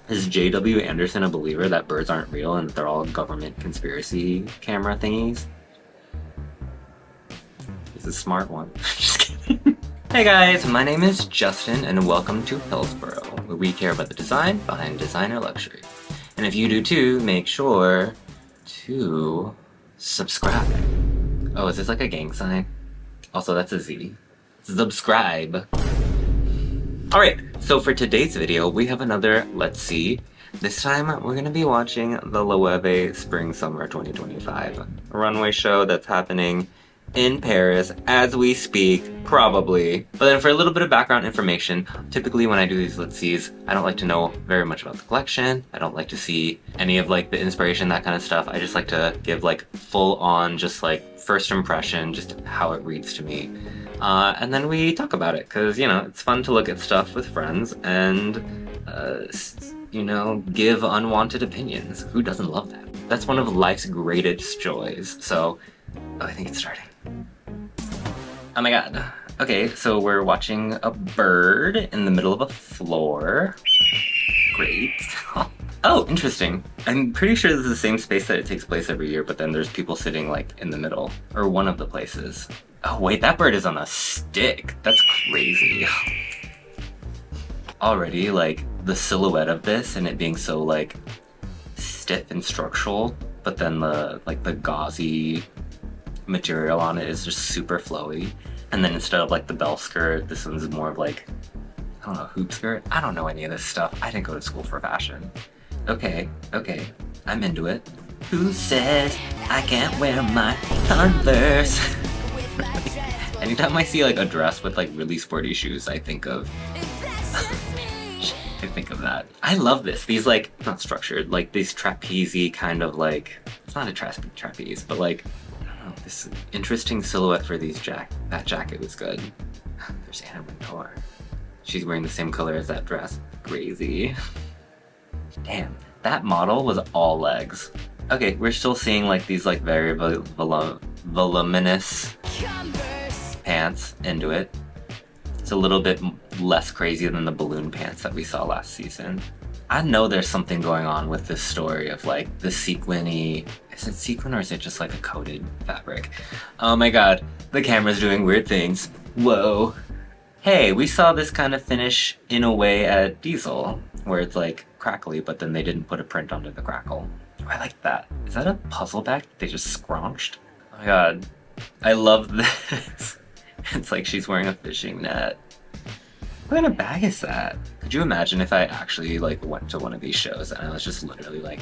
Is JW Anderson a believer that birds aren't real and that they're all government conspiracy camera thingies? He's a smart one. Just kidding. Hey guys, my name is Justin and welcome to Hillsboro, where we care about the design behind designer luxury. And if you do too, make sure to subscribe. Oh, is this like a gang sign? Also, that's a Z. Subscribe. Alright, so for today's video, we have another Let's See. This time, we're going to be watching the Loewe Spring Summer 2025 runway show that's happening in Paris as we speak, probably. But then for a little bit of background information, typically when I do these Let's Sees, I don't like to know very much about the collection. I don't like to see any of like the inspiration, that kind of stuff. I just like to give like full on, just like first impression, just how it reads to me. And then we talk about it, because, you know, it's fun to look at stuff with friends and, you know, give unwanted opinions. Who doesn't love that? That's one of life's greatest joys. So, oh, I think it's starting. Oh my god. Okay, so we're watching a bird in the middle of a floor. Great. Oh, interesting. I'm pretty sure this is the same space that it takes place every year, but then there's people sitting like in the middle, or one of the places. Oh wait, that bird is on a stick. That's crazy. Already, like, the silhouette of this and it being so like stiff and structural, but then the like the gauzy material on it is just super flowy. And then instead of like the bell skirt, this one's more of like, I don't know, hoop skirt? I don't know any of this stuff. I didn't go to school for fashion. Okay, I'm into it. Who says I can't wear my Converse? Anytime I see like a dress with like really sporty shoes, I think of that. I love this. These like, not structured, like these trapeze kind of like, it's not a trapeze, but like, I don't know, this interesting silhouette for these that jacket was good. There's Anna Wintour. She's wearing the same color as that dress. Crazy. Damn, that model was all legs. Okay, we're still seeing like these like very voluminous pants into it. It's a little bit less crazy than the balloon pants that we saw last season. I know there's something going on with this story of like the sequin-y, is it sequin or is it just like a coated fabric? Oh my god, the camera's doing weird things. Whoa. Hey, we saw this kind of finish in a way at Diesel, where it's like crackly, but then they didn't put a print onto the crackle. I like that. Is that a puzzle bag they just scrunched? Oh my god, I love this. It's like she's wearing a fishing net. What kind of bag is that? Could you imagine if I actually like went to one of these shows and I was just literally like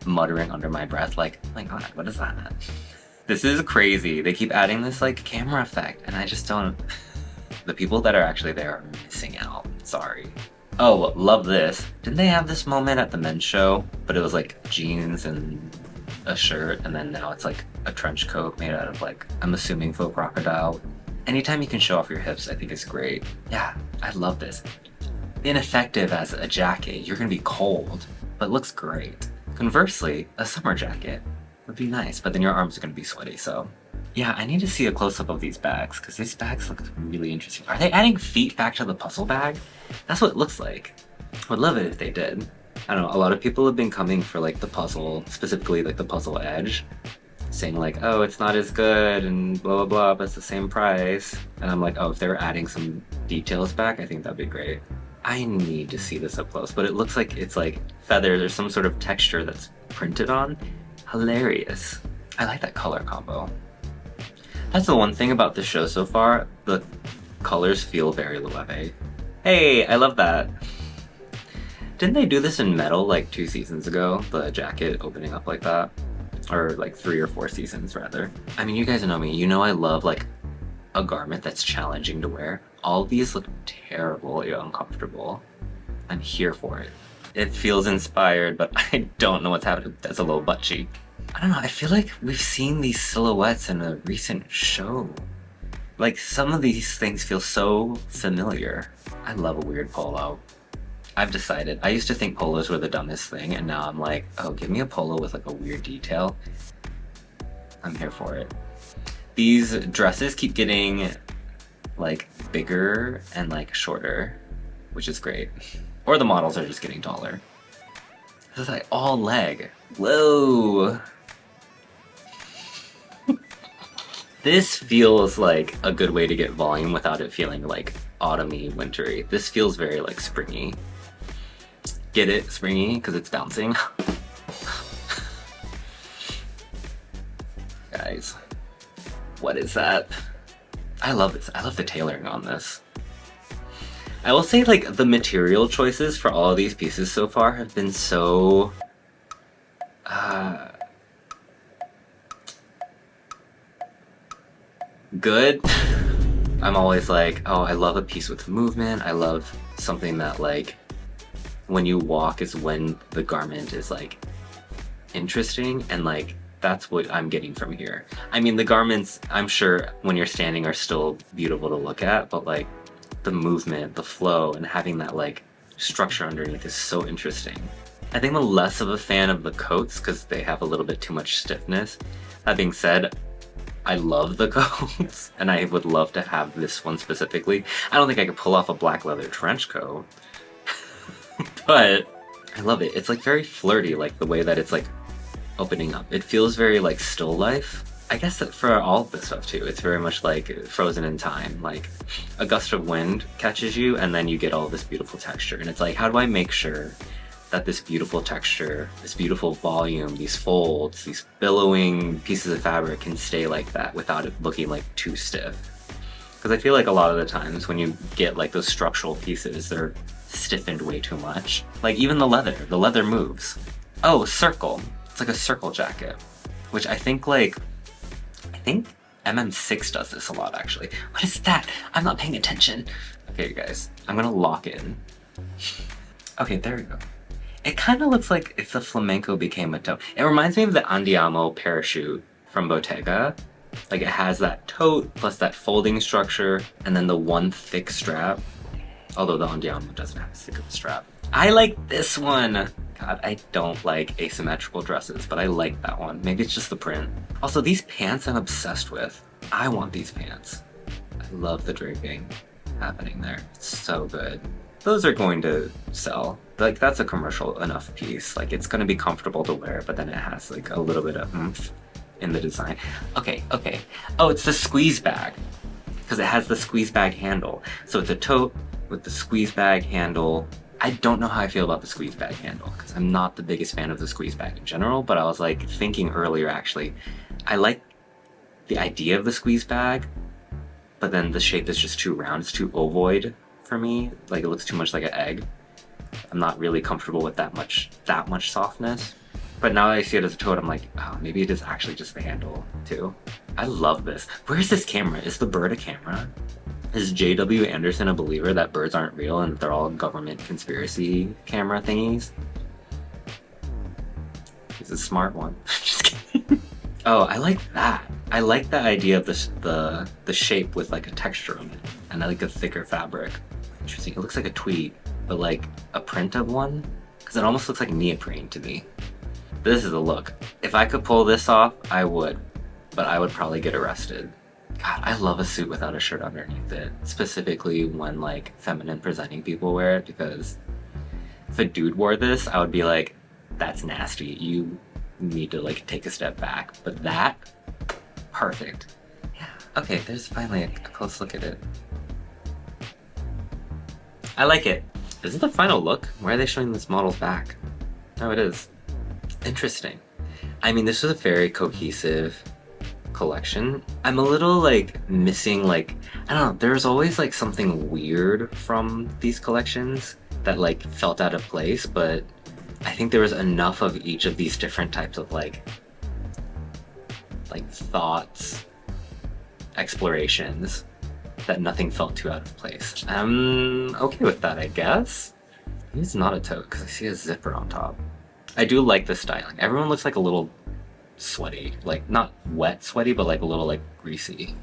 muttering under my breath like, oh my god, what is that? This is crazy. They keep adding this like camera effect and I just don't... The people that are actually there are missing out. Sorry. Oh, love this. Didn't they have this moment at the men's show? But it was like jeans and a shirt, and then now it's like a trench coat made out of like, I'm assuming faux crocodile. Anytime you can show off your hips, I think it's great. Yeah, I love this. Ineffective as a jacket, you're gonna be cold, but looks great. Conversely, a summer jacket would be nice, but then your arms are gonna be sweaty, so. Yeah, I need to see a close-up of these bags, because these bags look really interesting. Are they adding feet back to the puzzle bag? That's what it looks like. Would love it if they did. I don't know, a lot of people have been coming for like the puzzle, specifically like the puzzle edge, saying like, oh, it's not as good and blah blah blah, but it's the same price. And I'm like, oh, if they were adding some details back, I think that'd be great. I need to see this up close, but it looks like it's like feathers or some sort of texture that's printed on. Hilarious. I like that color combo. That's the one thing about this show so far, the colors feel very Loewe. Hey, I love that. Didn't they do this in metal like 2 seasons ago? The jacket opening up like that? Or like 3 or 4 seasons rather. I mean, you guys know me, you know I love like a garment that's challenging to wear. All these look terribly uncomfortable. I'm here for it. It feels inspired, but I don't know what's happening. That's a little butt cheek. I don't know, I feel like we've seen these silhouettes in a recent show. Like some of these things feel so familiar. I love a weird polo. I've decided. I used to think polos were the dumbest thing, and now I'm like, oh, give me a polo with like a weird detail. I'm here for it. These dresses keep getting like bigger and like shorter, which is great. Or the models are just getting taller. This is like all leg. Whoa. This feels like a good way to get volume without it feeling like autumny, wintry. This feels very like springy. Get it? Springy? Because it's bouncing. Guys, what is that? I love this. I love the tailoring on this. I will say, like, the material choices for all of these pieces so far have been so good. I'm always like, oh, I love a piece with movement. I love something that, like, when you walk is when the garment is, like, interesting, and, like, that's what I'm getting from here. I mean, the garments, I'm sure when you're standing are still beautiful to look at, but, like, the movement, the flow, and having that, like, structure underneath is so interesting. I think I'm less of a fan of the coats because they have a little bit too much stiffness. That being said, I love the coats, and I would love to have this one specifically. I don't think I could pull off a black leather trench coat, but I love it. It's like very flirty, like the way that it's like opening up. It feels very like still life. I guess that for all of this stuff too, it's very much like frozen in time. Like a gust of wind catches you and then you get all this beautiful texture. And it's like, how do I make sure that this beautiful texture, this beautiful volume, these folds, these billowing pieces of fabric can stay like that without it looking like too stiff? Because I feel like a lot of the times when you get like those structural pieces, they're stiffened way too much. Like even the leather moves. Oh, circle. It's like a circle jacket, which I think MM6 does this a lot, actually. What is that? I'm not paying attention. Okay, you guys, I'm gonna lock in. Okay, there we go. It kind of looks like if the flamenco became a tote. It reminds me of the Andiamo parachute from Bottega. Like it has that tote plus that folding structure and then the one thick strap. Although the Andiamo doesn't have a thick of a strap. I like this one. God, I don't like asymmetrical dresses, but I like that one. Maybe it's just the print. Also, these pants I'm obsessed with. I want these pants. I love the draping happening there. It's so good. Those are going to sell. Like, that's a commercial enough piece. Like, it's gonna be comfortable to wear, but then it has like a little bit of oomph in the design. Okay. Oh, it's the squeeze bag. Because it has the squeeze bag handle. So it's a tote with the squeeze bag handle. I don't know how I feel about the squeeze bag handle because I'm not the biggest fan of the squeeze bag in general, but I was like thinking earlier actually, I like the idea of the squeeze bag, but then the shape is just too round, it's too ovoid for me. Like it looks too much like an egg. I'm not really comfortable with that much softness. But now that I see it as a tote, I'm like, oh, maybe it is actually just the handle too. I love this. Where's this camera? Is the bird a camera? Is J.W. Anderson a believer that birds aren't real and that they're all government conspiracy camera thingies? He's a smart one. Just kidding. Oh, I like that. I like the idea of the shape with like a texture on it and I like a thicker fabric. Interesting. It looks like a tweed, but like a print of one, because it almost looks like neoprene to me. This is a look. If I could pull this off, I would, but I would probably get arrested. God, I love a suit without a shirt underneath it, specifically when like feminine presenting people wear it, because if a dude wore this, I would be like, that's nasty. You need to like take a step back. But that, perfect. Yeah, okay, there's finally a close look at it. I like it. Is it the final look? Why are they showing this model's back? Oh, it is. Interesting. I mean, this was a very cohesive collection. I'm a little like missing like, I don't know, there's always like something weird from these collections that like felt out of place, but I think there was enough of each of these different types of like thoughts, explorations, that nothing felt too out of place. I'm okay with that, I guess. It's not a tote because I see a zipper on top. I do like the styling. Everyone looks like a little sweaty, like not wet sweaty, but like a little like greasy.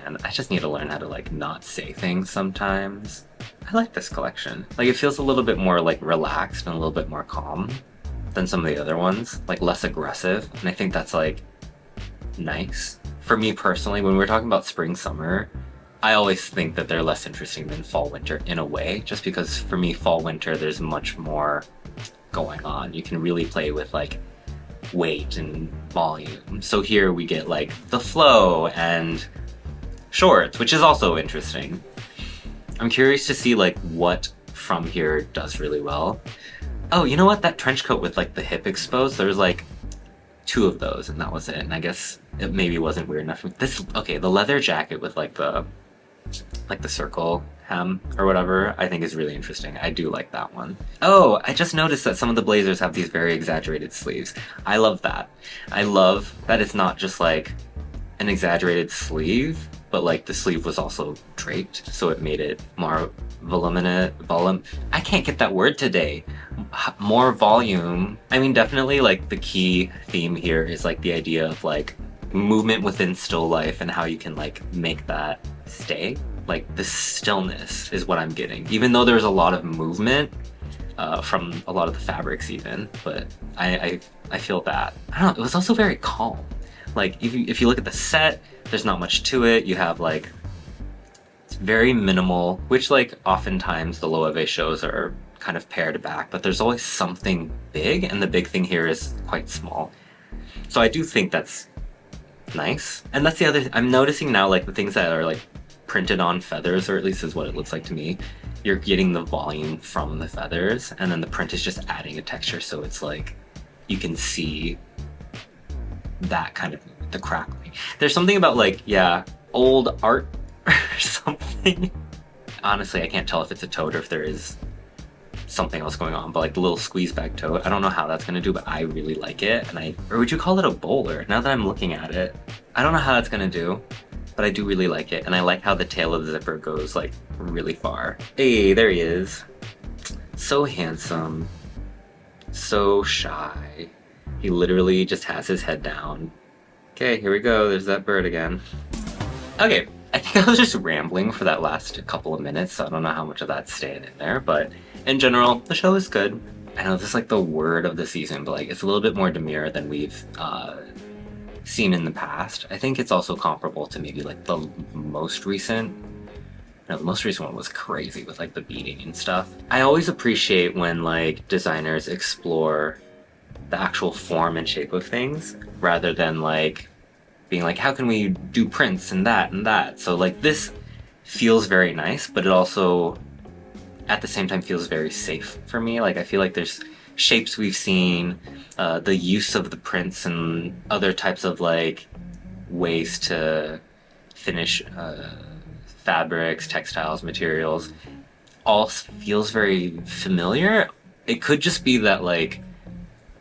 And I just need to learn how to like not say things sometimes. I like this collection. Like it feels a little bit more like relaxed and a little bit more calm than some of the other ones, like less aggressive. And I think that's like nice. For me personally, when we're talking about spring, summer, I always think that they're less interesting than fall winter in a way, just because for me fall winter there's much more going on. You can really play with like weight and volume. So here we get like the flow and shorts, which is also interesting. I'm curious to see like what from here does really well. Oh, you know what? That trench coat with like the hip exposed, there's like 2 of those and that was it. And I guess it maybe wasn't weird enough. This, okay, the leather jacket with like the circle hem or whatever, I think is really interesting. I do like that one. Oh, I just noticed that some of the blazers have these very exaggerated sleeves. I love that. I love that it's not just like an exaggerated sleeve, but like the sleeve was also draped, so it made it more I can't get that word today. More volume. I mean, definitely like the key theme here is like the idea of like movement within still life and how you can like make that stay. Like the stillness is what I'm getting, even though there's a lot of movement from a lot of the fabrics even, but I feel that. I don't know, it was also very calm. Like if you look at the set, there's not much to it. You have like, it's very minimal, which like oftentimes the Loewe shows are kind of pared back, but there's always something big, and the big thing here is quite small. So I do think that's nice. And that's the other, I'm noticing now like the things that are like printed on feathers, or at least is what it looks like to me, you're getting the volume from the feathers, and then the print is just adding a texture, so it's like you can see that kind of the crackling. There's something about like, yeah, old art or something. Honestly, I can't tell if it's a tote or if there is something else going on, but like the little squeeze bag tote, I don't know how that's gonna do, but I really like it. And or would you call it a bowler? Now that I'm looking at it, I don't know how that's gonna do, but I do really like it. And I like how the tail of the zipper goes like really far. Hey, there he is. So handsome, so shy. He literally just has his head down. Okay, here we go. There's that bird again. Okay, I think I was just rambling for that last couple of minutes, so I don't know how much of that's staying in there, but in general, the show is good. I know this is like the word of the season, but like it's a little bit more demure than we've seen in the past. I think it's also comparable to maybe like the most recent. No, the most recent one was crazy with like the beading and stuff. I always appreciate when like designers explore the actual form and shape of things rather than like being like, how can we do prints and that and that? So like this feels very nice, but it also at the same time feels very safe for me. Like I feel like there's shapes we've seen, the use of the prints and other types of like ways to finish fabrics, textiles, materials, all feels very familiar. It could just be that like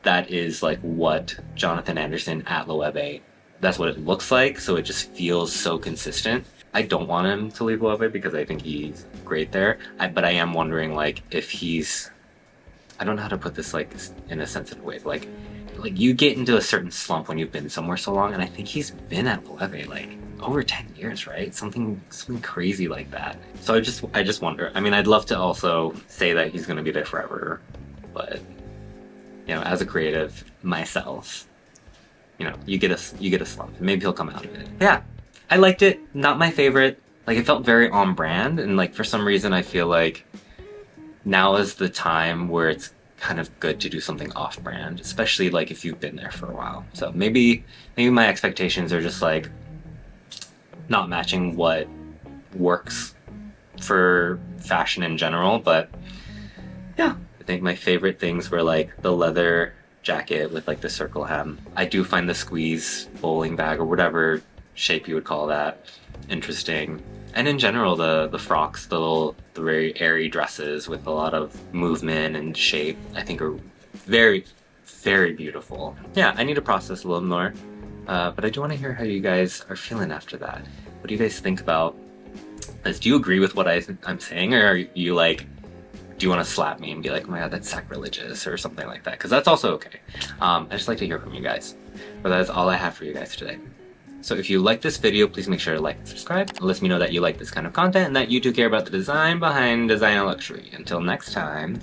that is like what Jonathan Anderson at Loewe, that's what it looks like, so it just feels so consistent. I don't want him to leave Loewe because I think he's great there, but I am wondering like if he's, I don't know how to put this like in a sensitive way, like you get into a certain slump when you've been somewhere so long, and I think he's been at Loewe like over 10 years, right? Something crazy like that. So I just wonder. I mean, I'd love to also say that he's gonna be there forever, but you know, as a creative myself, you know, you get a slump. Maybe he'll come out of it. Yeah, I liked it. Not my favorite. Like it felt very on brand, and like for some reason I feel like now is the time where it's kind of good to do something off brand, especially like if you've been there for a while. So maybe my expectations are just like not matching what works for fashion in general, but yeah. I think my favorite things were like the leather jacket with like the circle hem. I do find the squeeze bowling bag or whatever shape you would call that interesting. And in general, the frocks, the very airy dresses with a lot of movement and shape, I think are very, very beautiful. Yeah, I need to process a little more, but I do want to hear how you guys are feeling after that. What do you guys think about this? Do you agree with what I'm saying, or are you like, do you want to slap me and be like, oh my god, that's sacrilegious or something like that? Because that's also okay. I just like to hear from you guys. But that is all I have for you guys today. So if you like this video, please make sure to like and subscribe. It lets me know that you like this kind of content and that you do care about the design behind design and luxury. Until next time.